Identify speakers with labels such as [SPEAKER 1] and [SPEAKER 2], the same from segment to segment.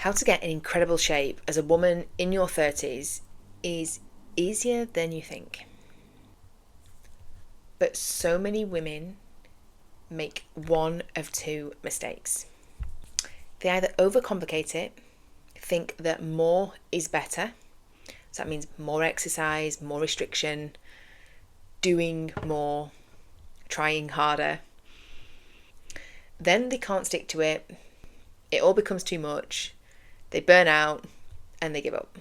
[SPEAKER 1] How to get in incredible shape as a woman in your 30s is easier than you think. But so many women make one of two mistakes. They either overcomplicate it, think that more is better, so that means more exercise, more restriction, doing more, trying harder. Then they can't stick to it, it all becomes too much, they burn out, and they give up.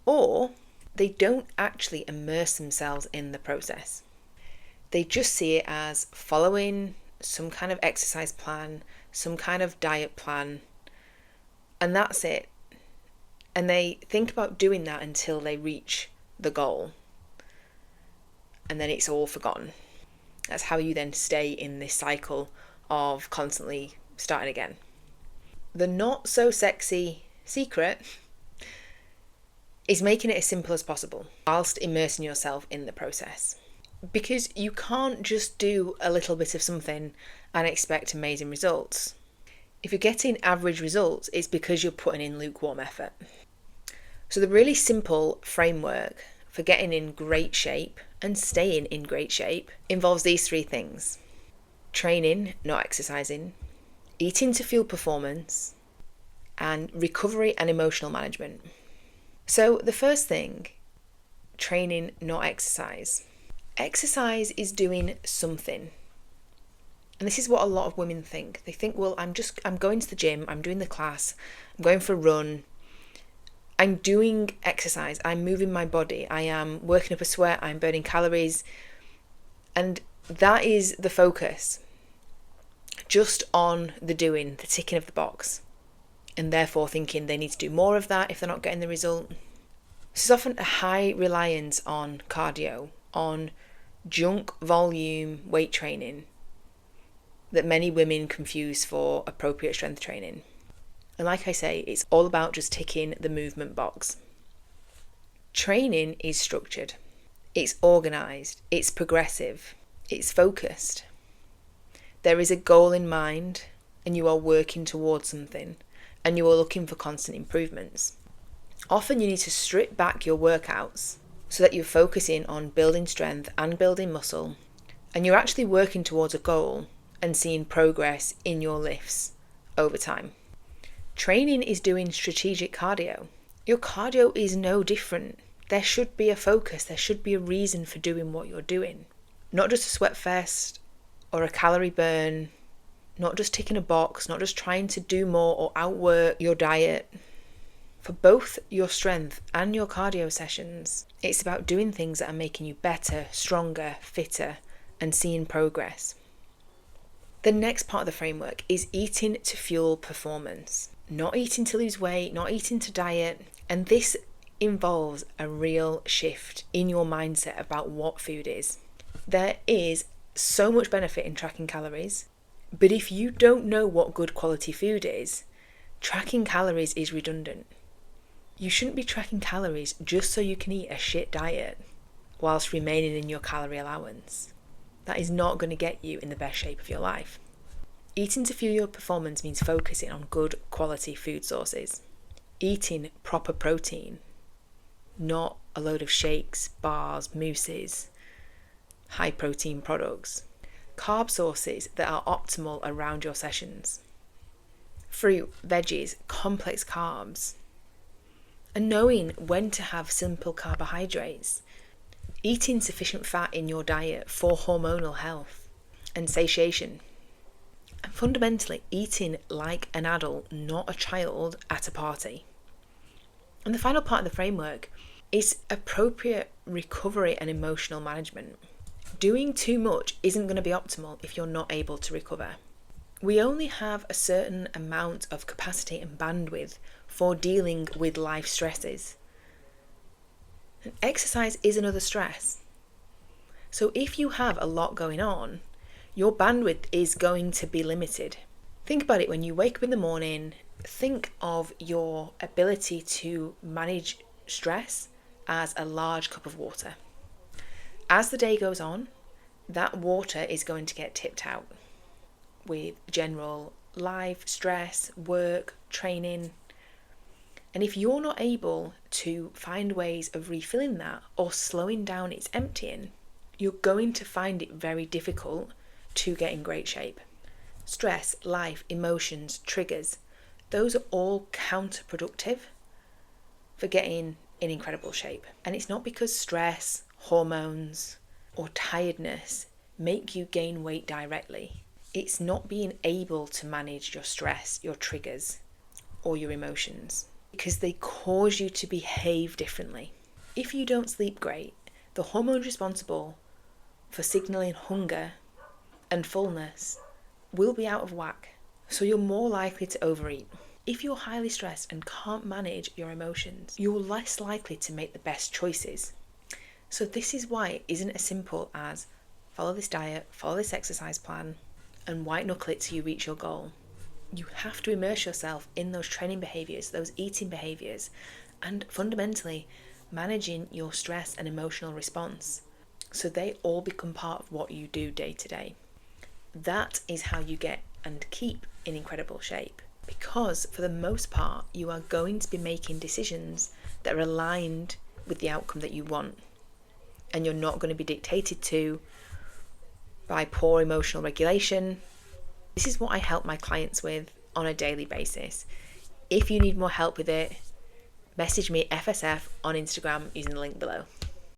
[SPEAKER 1] Or they don't actually immerse themselves in the process. They just see it as following some kind of exercise plan, some kind of diet plan, and that's it. And they think about doing that until they reach the goal. And then it's all forgotten. That's how you then stay in this cycle of constantly starting again. The not so sexy secret is making it as simple as possible whilst immersing yourself in the process. Because you can't just do a little bit of something and expect amazing results. If you're getting average results, it's because you're putting in lukewarm effort. So the really simple framework for getting in great shape and staying in great shape involves these three things: training, not exercising, eating to fuel performance, and recovery and emotional management. So the first thing, training, not exercise. Exercise is doing something. And this is what a lot of women think. They think, well, I'm going to the gym, I'm doing the class, I'm going for a run, I'm doing exercise, I'm moving my body, I am working up a sweat, I'm burning calories. And that is the focus. Just on the doing, the ticking of the box. And therefore thinking they need to do more of that if they're not getting the result. This is often a high reliance on cardio, on junk volume weight training that many women confuse for appropriate strength training. And like I say, it's all about just ticking the movement box. Training is structured, it's organised, it's progressive, it's focused. There is a goal in mind and you are working towards something and you are looking for constant improvements. Often you need to strip back your workouts so that you're focusing on building strength and building muscle, and you're actually working towards a goal and seeing progress in your lifts over time. Training is doing strategic cardio. Your cardio is no different. There should be a focus, there should be a reason for doing what you're doing. Not just a sweat fest or a calorie burn, not just ticking a box, not just trying to do more or outwork your diet. For both your strength and your cardio sessions, it's about doing things that are making you better, stronger, fitter, and seeing progress. The next part of the framework is eating to fuel performance. Not eating to lose weight, not eating to diet. And this involves a real shift in your mindset about what food is. There is so much benefit in tracking calories, but if you don't know what good quality food is, tracking calories is redundant. You shouldn't be tracking calories just so you can eat a shit diet whilst remaining in your calorie allowance. That is not going to get you in the best shape of your life. Eating to fuel your performance means focusing on good quality food sources. Eating proper protein, not a load of shakes, bars, mousses, high protein products. Carb sources that are optimal around your sessions. Fruit, veggies, complex carbs. And knowing when to have simple carbohydrates. Eating sufficient fat in your diet for hormonal health and satiation. And fundamentally, eating like an adult, not a child at a party. And the final part of the framework is appropriate recovery and emotional management. Doing too much isn't going to be optimal if you're not able to recover. We only have a certain amount of capacity and bandwidth for dealing with life stresses. And exercise is another stress. So if you have a lot going on, your bandwidth is going to be limited. Think about it when you wake up in the morning, think of your ability to manage stress as a large cup of water. As the day goes on, that water is going to get tipped out with general life, stress, work, training. And if you're not able to find ways of refilling that or slowing down its emptying, you're going to find it very difficult to get in great shape. Stress, life, emotions, triggers, those are all counterproductive for getting in incredible shape. And it's not because stress, hormones, or tiredness make you gain weight directly. It's not being able to manage your stress, your triggers, or your emotions, because they cause you to behave differently. If you don't sleep great, the hormones responsible for signaling hunger and fullness will be out of whack, so you're more likely to overeat. If you're highly stressed and can't manage your emotions, you're less likely to make the best choices. So this is why it isn't as simple as follow this diet, follow this exercise plan, and white knuckle it till you reach your goal. You have to immerse yourself in those training behaviours, those eating behaviours, and fundamentally managing your stress and emotional response, so they all become part of what you do day to day. That is how you get and keep in incredible shape, because for the most part you are going to be making decisions that are aligned with the outcome that you want, and you're not going to be dictated to by poor emotional regulation. This is what I help my clients with on a daily basis. If you need more help with it, message me FSF on Instagram using the link below.